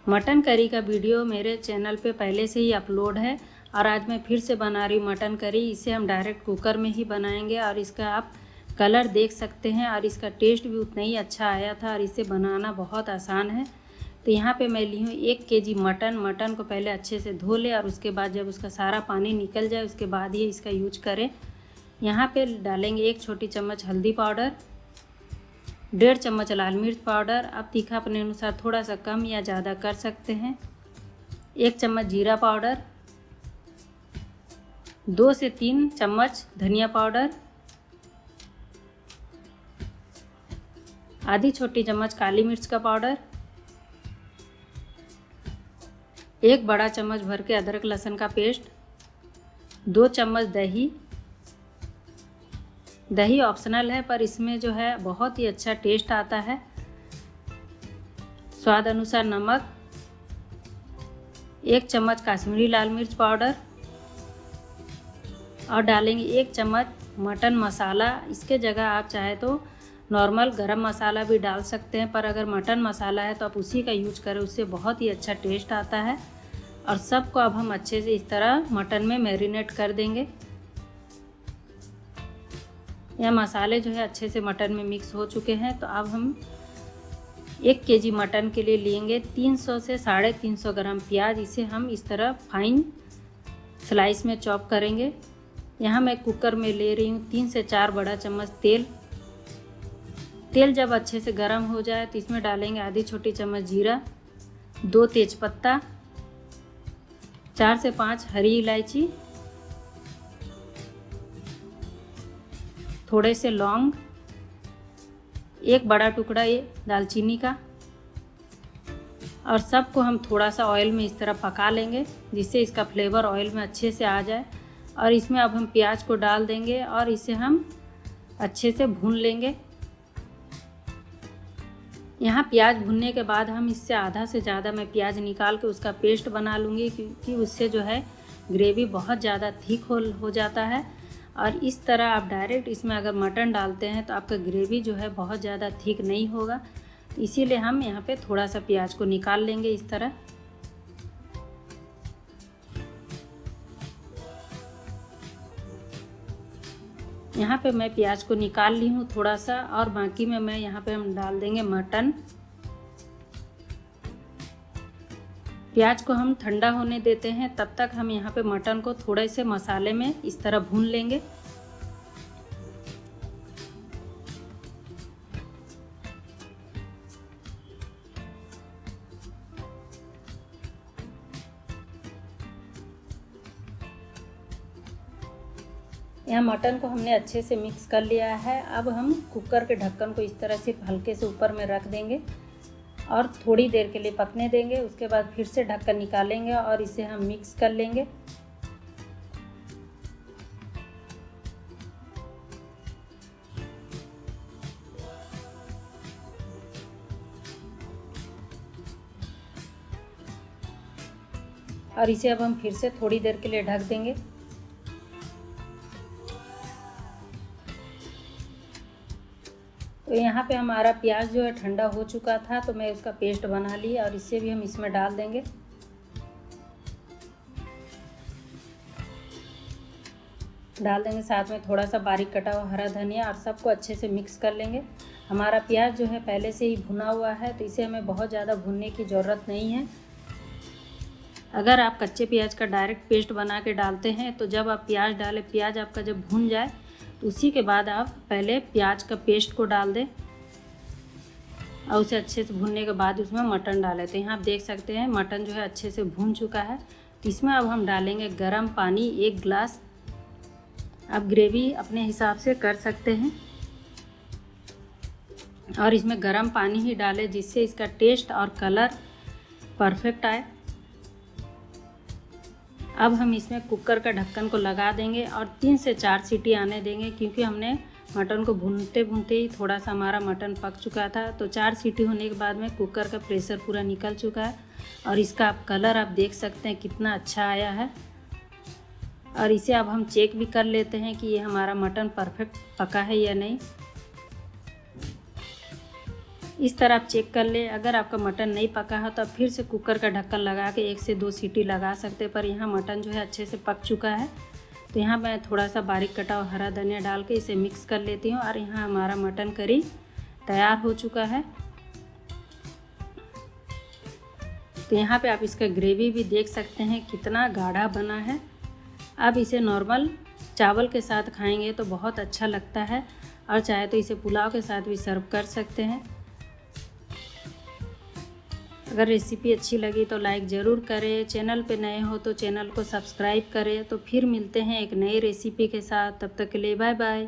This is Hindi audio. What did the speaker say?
मटन करी का वीडियो मेरे चैनल पे पहले से ही अपलोड है और आज मैं फिर से बना रही हूँ मटन करी। इसे हम डायरेक्ट कुकर में ही बनाएंगे और इसका आप कलर देख सकते हैं और इसका टेस्ट भी उतना ही अच्छा आया था और इसे बनाना बहुत आसान है। तो यहाँ पे मैं ली हूँ 1 केजी मटन को पहले अच्छे से धो ले और उसके बाद जब उसका सारा पानी निकल जाए उसके बाद ही इसका यूज करें। यहाँ पे डालेंगे 1 छोटी चम्मच हल्दी पाउडर, 1.5 चम्मच लाल मिर्च पाउडर। आप तीखा अपने अनुसार थोड़ा सा कम या ज़्यादा कर सकते हैं। 1 चम्मच जीरा पाउडर, 2 से 3 चम्मच धनिया पाउडर, आधी छोटी चम्मच काली मिर्च का पाउडर, 1 बड़ा चम्मच भर के अदरक लहसुन का पेस्ट, 2 चम्मच दही ऑप्शनल है पर इसमें जो है बहुत ही अच्छा टेस्ट आता है। स्वाद अनुसार नमक, 1 चम्मच काश्मीरी लाल मिर्च पाउडर और डालेंगे 1 चम्मच मटन मसाला। इसके जगह आप चाहे तो नॉर्मल गरम मसाला भी डाल सकते हैं, पर अगर मटन मसाला है तो आप उसी का यूज करें, उससे बहुत ही अच्छा टेस्ट आता है। और सबको अब हम अच्छे से इस तरह मटन में मैरिनेट कर देंगे। यह मसाले जो है अच्छे से मटन में मिक्स हो चुके हैं। तो अब हम 1 केजी मटन के लिए लेंगे 300 से 350 ग्राम प्याज। इसे हम इस तरह फाइन स्लाइस में चॉप करेंगे। यहाँ मैं कुकर में ले रही हूँ 3 से 4 बड़ा चम्मच तेल। तेल जब अच्छे से गर्म हो जाए तो इसमें डालेंगे आधी छोटी चम्मच जीरा, 2 तेज़पत्ता, 4 से 5 हरी इलायची, थोड़े से लौंग, 1 बड़ा टुकड़ा ये दालचीनी का। और सबको हम थोड़ा सा ऑयल में इस तरह पका लेंगे जिससे इसका फ्लेवर ऑयल में अच्छे से आ जाए। और इसमें अब हम प्याज को डाल देंगे और इसे हम अच्छे से भून लेंगे। यहाँ प्याज भुनने के बाद हम इससे आधा से ज़्यादा मैं प्याज निकाल के उसका पेस्ट बना लूँगी, क्योंकि उससे जो है ग्रेवी बहुत ज़्यादा थिक हो जाता है। और इस तरह आप डायरेक्ट इसमें अगर मटन डालते हैं तो आपका ग्रेवी जो है बहुत ज़्यादा थिक नहीं होगा। तो इसीलिए हम यहाँ पे थोड़ा सा प्याज को निकाल लेंगे इस तरह। यहाँ पे मैं प्याज को निकाल ली हूँ थोड़ा सा और बाकी में मैं यहाँ पे हम डाल देंगे मटन। प्याज को हम ठंडा होने देते हैं, तब तक हम यहाँ पे मटन को थोड़े से मसाले में इस तरह भून लेंगे। यहाँ मटन को हमने अच्छे से मिक्स कर लिया है। अब हम कुकर के ढक्कन को इस तरह से हल्के से ऊपर में रख देंगे और थोड़ी देर के लिए पकने देंगे। उसके बाद फिर से ढक्कन निकालेंगे और इसे हम मिक्स कर लेंगे। और इसे अब हम फिर से थोड़ी देर के लिए ढक देंगे। तो यहाँ पे हमारा प्याज जो है ठंडा हो चुका था, तो मैं उसका पेस्ट बना ली और इसे भी हम इसमें डाल देंगे। साथ में थोड़ा सा बारीक कटा हुआ हरा धनिया और सबको अच्छे से मिक्स कर लेंगे। हमारा प्याज जो है पहले से ही भुना हुआ है, तो इसे हमें बहुत ज़्यादा भुनने की ज़रूरत नहीं है। अगर आप कच्चे प्याज का डायरेक्ट पेस्ट बना के डालते हैं तो जब आप प्याज डालें, प्याज आपका जब भुन जाए तो उसी के बाद आप पहले प्याज का पेस्ट को डाल दें और उसे अच्छे से भुनने के बाद उसमें मटन डालें। तो यहाँ आप देख सकते हैं मटन जो है अच्छे से भुन चुका है। तो इसमें अब हम डालेंगे गर्म पानी 1 गिलास। आप ग्रेवी अपने हिसाब से कर सकते हैं और इसमें गर्म पानी ही डालें जिससे इसका टेस्ट और कलर परफेक्ट आए। अब हम इसमें कुकर का ढक्कन को लगा देंगे और 3 से 4 सीटी आने देंगे, क्योंकि हमने मटन को भूनते भूनते ही थोड़ा सा हमारा मटन पक चुका था। तो 4 सीटी होने के बाद में कुकर का प्रेशर पूरा निकल चुका है और इसका कलर आप देख सकते हैं कितना अच्छा आया है। और इसे अब हम चेक भी कर लेते हैं कि ये हमारा मटन परफेक्ट पका है या नहीं। इस तरह आप चेक कर ले। अगर आपका मटन नहीं पका है तो आप फिर से कुकर का ढक्कन लगा के 1 से 2 सीटी लगा सकते हैं। पर यहाँ मटन जो है अच्छे से पक चुका है। तो यहाँ मैं थोड़ा सा बारीक कटा हुआ हरा धनिया डाल के इसे मिक्स कर लेती हूँ और यहाँ हमारा मटन करी तैयार हो चुका है। तो यहाँ पे आप इसका ग्रेवी भी देख सकते हैं कितना गाढ़ा बना है। अब इसे नॉर्मल चावल के साथ खाएंगे तो बहुत अच्छा लगता है, और चाहे तो इसे पुलाव के साथ भी सर्व कर सकते हैं। अगर रेसिपी अच्छी लगी तो लाइक ज़रूर करें। चैनल पे नए हो तो चैनल को सब्सक्राइब करें। तो फिर मिलते हैं एक नई रेसिपी के साथ। तब तक के लिए बाय बाय।